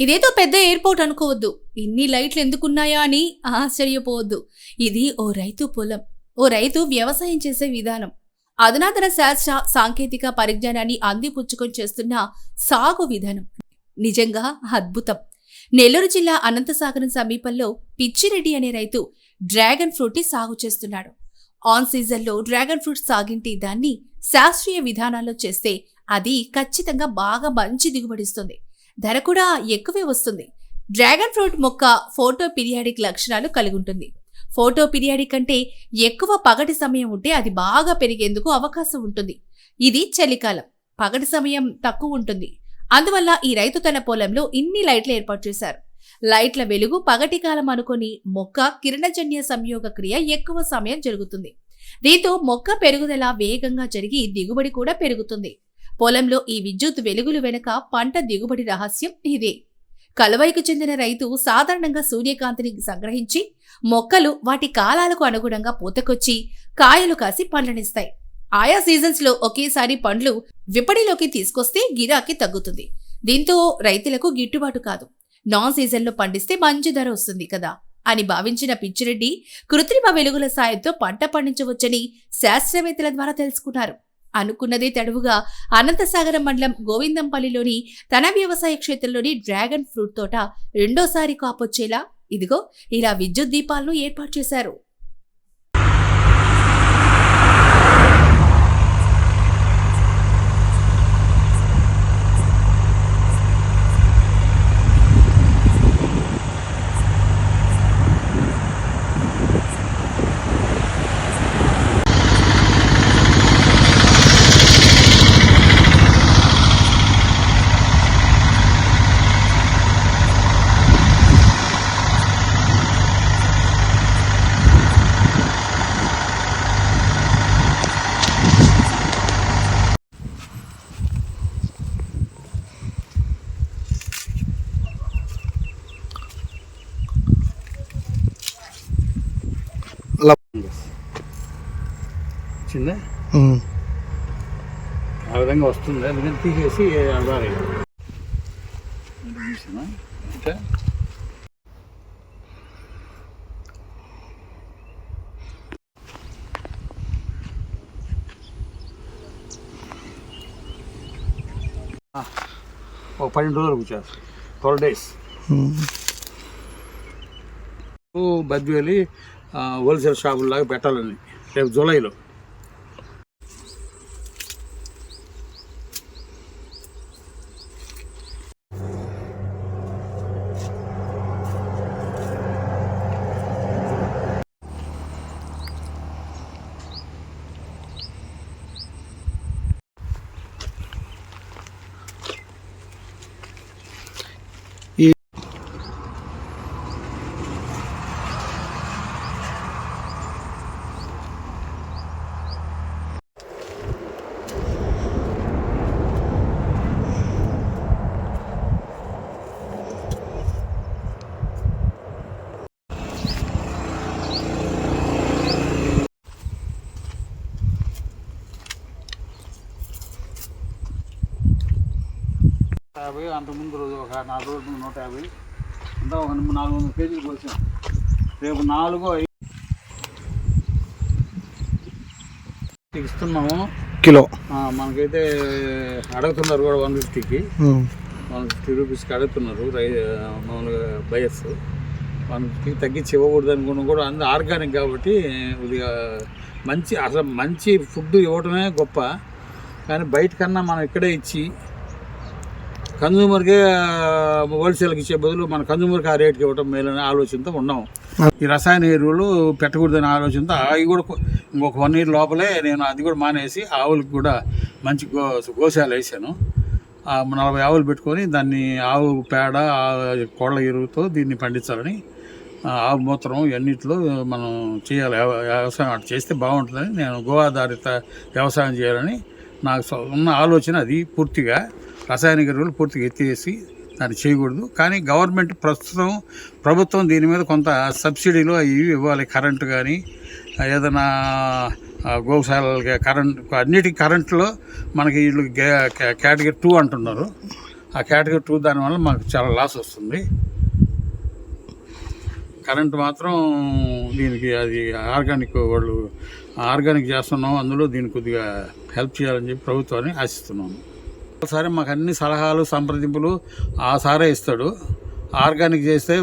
ఇదేదో పెద్ద ఎయిర్పోర్ట్ అనుకోవద్దు. ఇన్ని లైట్లు ఎందుకున్నాయా అని ఆశ్చర్యపోవద్దు. ఇది ఓ రైతు పొలం. ఓ రైతు వ్యవసాయం చేసే విధానం. అధునాతన శాస్త్ర సాంకేతిక పరిజ్ఞానాన్ని అందిపుచ్చుకొని చేస్తున్న సాగు విధానం నిజంగా అద్భుతం. నెల్లూరు జిల్లా అనంతసాగరం సమీపంలో పిచ్చిరెడ్డి అనే రైతు డ్రాగన్ ఫ్రూట్ ని సాగు చేస్తున్నాడు. ఆన్ సీజన్లో డ్రాగన్ ఫ్రూట్ సాగింటి దాన్ని శాస్త్రీయ విధానాల్లో చేస్తే అది ఖచ్చితంగా బాగా మంచి దిగుబడిస్తుంది. ధర కూడా ఎక్కువే వస్తుంది. డ్రాగన్ ఫ్రూట్ మొక్క ఫోటో పీరియాడిక్ లక్షణాలు కలిగి ఉంటుంది. ఫోటో పీరియాడిక్ కంటే ఎక్కువ పగటి సమయం ఉంటే అది బాగా పెరిగేందుకు అవకాశం ఉంటుంది. ఇది చలికాలం, పగటి సమయం తక్కువ ఉంటుంది. అందువల్ల ఈ రైతు తన పొలంలో ఇన్ని లైట్లు ఏర్పాటు చేశారు. లైట్ల వెలుగు పగటి కాలం అనుకుని మొక్క కిరణజన్య సంయోగ క్రియ ఎక్కువ సమయం జరుగుతుంది. దీంతో మొక్క పెరుగుదల వేగంగా జరిగి దిగుబడి కూడా పెరుగుతుంది. పొలంలో ఈ విద్యుత్ వెలుగులు వెనుక పంట దిగుబడి రహస్యం ఇదే. కలువైకు చెందిన రైతు సాధారణంగా సూర్యకాంతిని సంగ్రహించి మొక్కలు వాటి కాలాలకు అనుగుణంగా పూతకొచ్చి కాయలు కాసి పండ్లనిస్తాయి. ఆయా సీజన్స్ లో ఒకేసారి పండ్లు విపణిలోకి తీసుకొస్తే గిరాకీ తగ్గుతుంది. దీంతో రైతులకు గిట్టుబాటు కాదు. నాన్ సీజన్లో పండిస్తే మంచి ధర వస్తుంది కదా అని భావించిన పిచ్చిరెడ్డి కృత్రిమ వెలుగుల సాయంతో పంట పండించవచ్చని శాస్త్రవేత్తల ద్వారా తెలుసుకున్నారు. అనుకున్నదే తడువుగా అనంతసాగరం మండలం గోవిందంపల్లిలోని తన వ్యవసాయ క్షేత్రంలోని డ్రాగన్ ఫ్రూట్ తోట రెండోసారి కాపొచ్చేలా ఇదిగో ఇలా విద్యుత్ దీపాలను ఏర్పాటు చేశారు. వచ్చిందా ఆ విధంగా వస్తుంది. అందుకని తీసేసి అవ్వాలి. ఒక 12 రోజులు కూర్చోారు. 12 days బద్వేలి హోల్సేల్ షాపుల్లాగా పెట్టాలని రేపు జూలైలో. అంతకుముందు రోజు ఒక 4 రోజులు 150 అంతా ఒక 400 కేజీలు పోసాం. రేపు 4-5 ఇస్తున్నాము కిలో. మనకైతే అడుగుతున్నారు కూడా 150కి 150 రూపీస్కి అడుగుతున్నారు మామూలుగా బయర్స్. 150కి తగ్గించి ఇవ్వకూడదు అనుకున్నాం కూడా. అందరూ ఆర్గానిక్ కాబట్టి కొద్దిగా మంచి ఫుడ్ ఇవ్వడమే గొప్ప. కానీ బయట కన్నా మనం ఇక్కడే ఇచ్చి కన్జ్యూమర్కే హోల్సేల్కి ఇచ్చే బదులు మన కన్జ్యూమర్కి ఆ రేట్కి ఇవ్వడం మేలనే ఆలోచనతో ఉన్నాం. ఈ రసాయన ఎరువులు పెట్టకూడదనే ఆలోచనతో అవి కూడా ఇంకొక 1 year లోపలే నేను అది కూడా మానేసి ఆవులకు కూడా మంచి గోశాల వేసాను. 40 ఆవులు పెట్టుకొని దాన్ని ఆవు పేడ కోళ్ళ ఎరువుతో దీన్ని పండించాలని, ఆవు మూత్రం ఇవన్నిటిలో మనం చేయాలి. వ్యవసాయం అటు చేస్తే బాగుంటుందని నేను గో ఆధారిత వ్యవసాయం చేయాలని నాకు ఉన్న ఆలోచన. అది పూర్తిగా రసాయనిక ఎరువులు పూర్తిగా ఎత్తివేసి దాన్ని చేయకూడదు. కానీ గవర్నమెంట్ ప్రభుత్వం దీని మీద కొంత సబ్సిడీలు అవి ఇవ్వాలి. కరెంటు కానీ ఏదైనా గోశాలకి కరెంట్, అన్నిటికీ కరెంట్లో మనకి వీళ్ళు కేటగిరీ 2 అంటున్నారు. ఆ కేటగిరీ 2 దానివల్ల మాకు చాలా లాస్ వస్తుంది. కరెంట్ మాత్రం దీనికి అది ఆర్గానిక్ వాళ్ళు ఆర్గానిక్ చేస్తున్నాం, అందులో దీనికి కొద్దిగా హెల్ప్ చేయాలని చెప్పి ప్రభుత్వాన్ని ఆశిస్తున్నాను. సరే మాకు అన్ని సలహాలు సంప్రదింపులు ఆ సారే ఇస్తాడు. ఆర్గానిక్ చేస్తే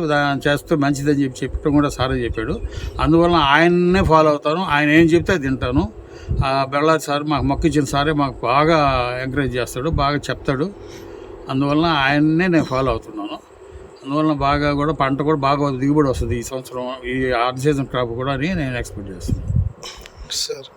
చేస్తే మంచిదని చెప్పడం కూడా సారే చెప్పాడు. అందువల్ల ఆయన్నే ఫాలో అవుతాను. ఆయన ఏం చెప్తే అది తింటాను. బెల్లారి సార్ మాకు మొక్కిచ్చిన సారే మాకు బాగా ఎంకరేజ్ చేస్తాడు, బాగా చెప్తాడు. అందువలన ఆయన్నే నేను ఫాలో అవుతున్నాను. అందువలన బాగా కూడా పంట కూడా బాగా దిగుబడి వస్తుంది ఈ సంవత్సరం. ఈ ఆర్డ్ సీజన్ క్రాప్ కూడా అని నేను ఎక్స్పెక్ట్ చేస్తున్నాను. సార్